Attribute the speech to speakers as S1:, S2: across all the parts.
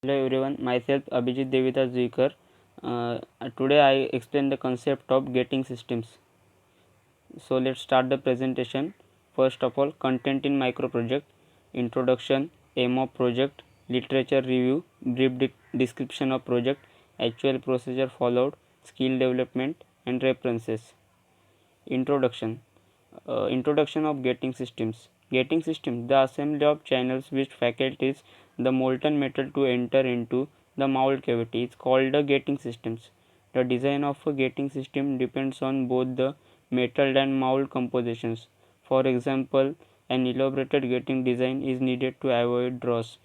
S1: Hello everyone, myself Abhijit Devita Zikar. Today I explain the concept of gating systems. So let's start the presentation. First of all, content in micro project, introduction, aim of project, literature review, brief description of project, actual procedure followed, skill development and references. Introduction of gating systems. Gating system, the assembly of channels which facilitates the molten metal to enter into the mold cavity is called the gating systems. The design of a gating system depends on both the metal and mold compositions. For example, an elaborated gating design is needed to avoid dross.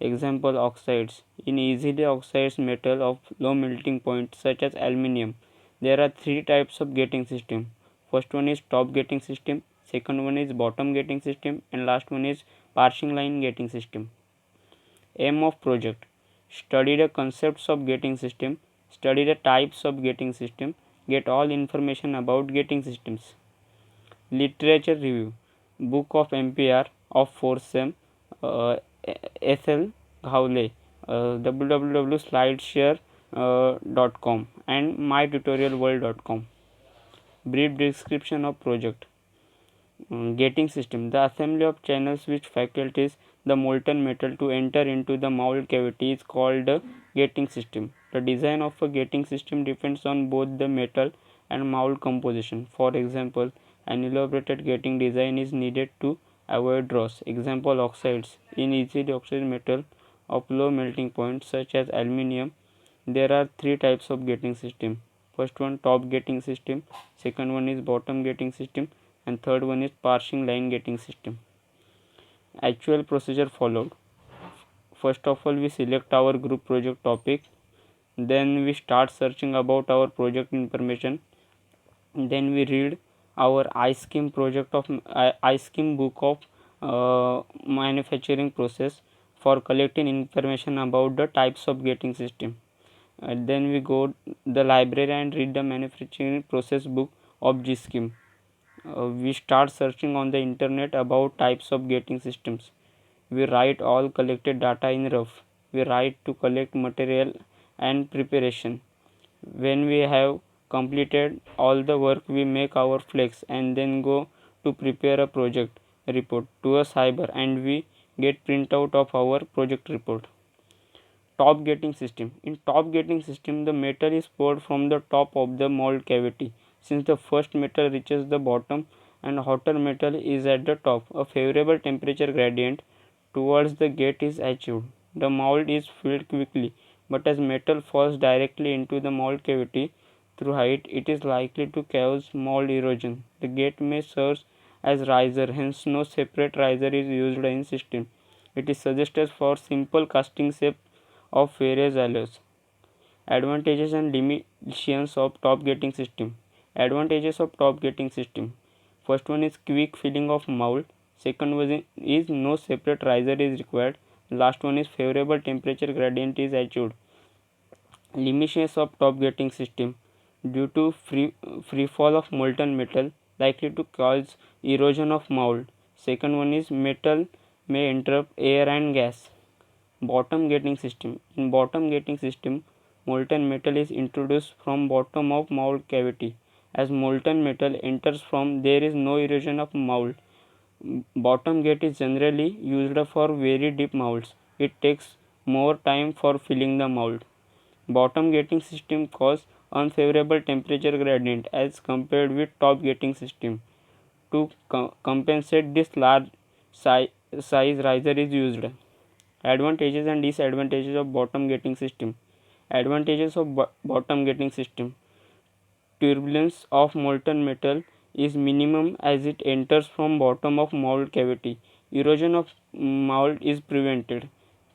S1: Example, oxides. In easily oxidized metal of low melting point such as aluminium, there are three types of gating system. First one is top gating system, second one is bottom gating system, and last one is parsing line gating system. Aim of project: study the concepts of gating system, study the types of gating system, get all information about gating systems. Literature review: book of MPR of 4th sem, SL Ghawle, www.slideshare.com and mytutorialworld.com. Brief description of project. Gating system: the assembly of channels which facilitates the molten metal to enter into the mold cavity is called a gating system. The design of a gating system depends on both the metal and mold composition. For example, an elaborated gating design is needed to avoid dross. Example, oxides. In easily oxidized metal of low melting point such as aluminium, there are three types of gating system. First one, top gating system, second one is bottom gating system, and third one is parsing line gating system. Actual procedure followed. First of all, we select our group project topic, then we start searching about our project information, then we read our iScheme project of iScheme book of manufacturing process for collecting information about the types of gating system. Then we go the library and read the manufacturing process book of GScheme. We start searching on the internet about types of gating systems. We write all collected data in rough. We write to collect material and preparation. When we have completed all the work, we make our flex and then go to prepare a project report to a cyber and we get printout of our project report. Top gating system. In top gating system, the metal is poured from the top of the mold cavity. Since the first metal reaches the bottom and hotter metal is at the top, a favorable temperature gradient towards the gate is achieved. The mold is filled quickly, but as metal falls directly into the mold cavity through height, it is likely to cause mold erosion. The gate may serve as riser, hence no separate riser is used in system. It is suggested for simple casting shape of various alloys. Advantages and limitations of top gating system. Advantages of top gating system: first one is quick filling of mold, second one is no separate riser is required, last one is favorable temperature gradient is achieved. Limitations of top gating system: due to free fall of molten metal likely to cause erosion of mold. Second one is metal may interrupt air and gas. Bottom gating system. In bottom gating system, molten metal is introduced from bottom of mold cavity. As molten metal enters from, there is no erosion of mold. Bottom gate is generally used for very deep molds. It takes more time for filling the mold. Bottom gating system cause unfavorable temperature gradient as compared with top gating system. To compensate this, large size riser is used. Advantages and disadvantages of bottom gating system. Advantages of bottom gating system: turbulence of molten metal is minimum as it enters from bottom of mold cavity. Erosion of mold is prevented.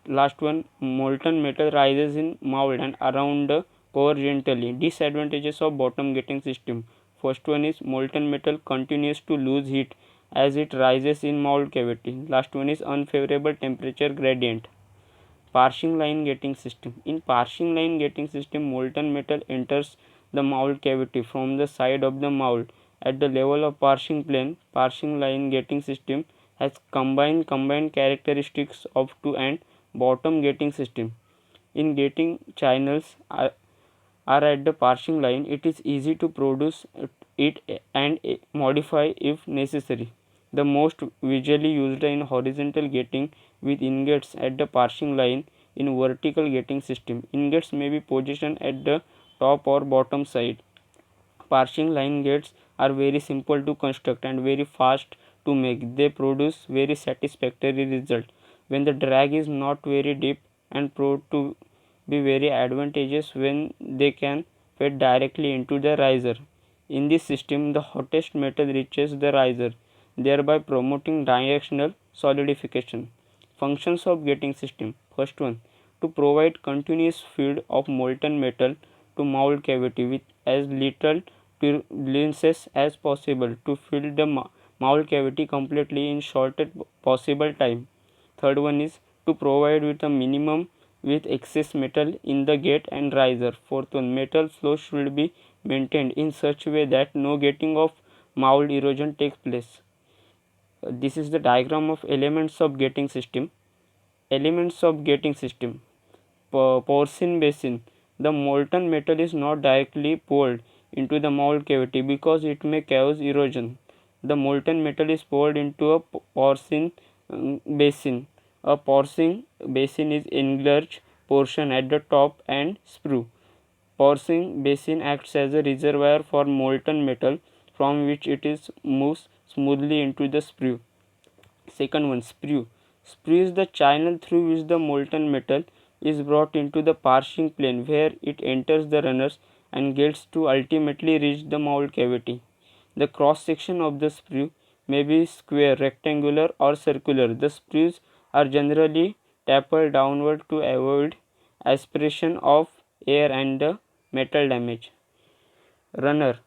S1: Last one, molten metal rises in mold and around the core gently. Disadvantages of bottom gating system: first one is molten metal continues to lose heat as it rises in mold cavity. Last one is unfavorable temperature gradient. Parsing line gating system. In parsing line gating system, molten metal enters the mold cavity from the side of the mold at the level of parsing plane. Parsing line gating system has combined characteristics of top and bottom gating system. in gating channels are at the parsing line. It is easy to produce it and modify if necessary. The most visually used in horizontal gating with ingots at the parsing line. In vertical gating system, ingots may be positioned at the top or bottom side. Parsing line gates are very simple to construct and very fast to make. They produce very satisfactory result when the drag is not very deep and prove to be very advantageous when they can fit directly into the riser. In this system, the hottest metal reaches the riser, thereby promoting directional solidification. Functions of gating system. First one, to provide continuous feed of molten metal to mold cavity with as little turbulences as possible to fill the mold cavity completely in shortest possible time. Third one is to provide with a minimum with excess metal in the gate and riser. Fourth one, metal flow should be maintained in such a way that no gating of mold erosion takes place. This is the diagram of elements of gating system. Elements of gating system. Porcine basin. The molten metal is not directly poured into the mold cavity because it may cause erosion. The molten metal is poured into a porcine basin. A porcine basin is enlarged portion at the top and sprue. Porcine basin acts as a reservoir for molten metal from which it is moves smoothly into the sprue. Second one, sprue. Sprue is the channel through which the molten metal is brought into the parsing plane where it enters the runners and gets to ultimately reach the mold cavity. The cross section of the sprue may be square, rectangular or circular. The sprues are generally tapered downward to avoid aspiration of air and the metal damage. Runner.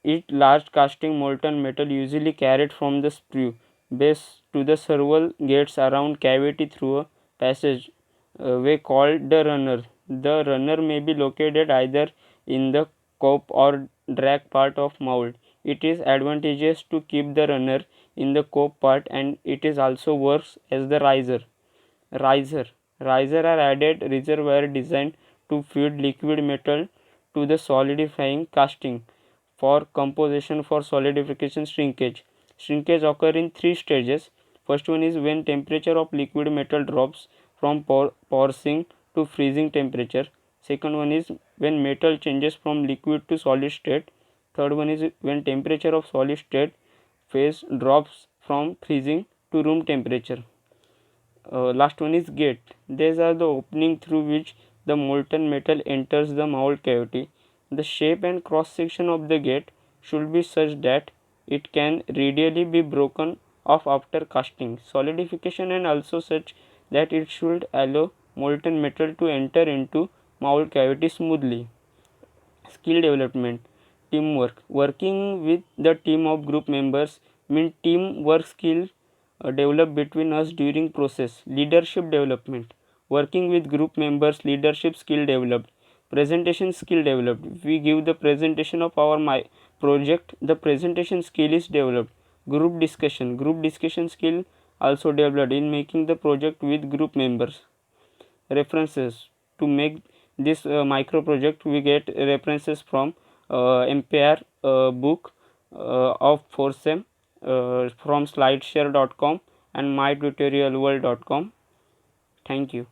S1: It large casting molten metal usually carried from the sprue base to the serval gates around cavity through a passage way called the runner. The runner may be located either in the cope or drag part of mold. It is advantageous to keep the runner in the cope part and it is also works as the riser. Riser. Riser are added reservoir designed to feed liquid metal to the solidifying casting for composition for solidification shrinkage. Shrinkage occur in three stages. First one is when temperature of liquid metal drops from porcine to freezing temperature. Second one is when metal changes from liquid to solid state. Third one is when temperature of solid state phase drops from freezing to room temperature. Last one is gate. These are the opening through which the molten metal enters the mold cavity. The shape and cross section of the gate should be such that it can readily be broken off after casting. Solidification and also such that it should allow molten metal to enter into mold cavity smoothly. Skill development. Teamwork. Working with the team of group members means teamwork skill developed between us during process. Leadership development. Working with group members, leadership skill developed. Presentation skill developed. We give the presentation of our project. The presentation skill is developed. Group discussion. Group discussion skill also developed in making the project with group members. References. To make this micro project, we get references from Empire book of Forsem, from slideshare.com and mytutorialworld.com. Thank you.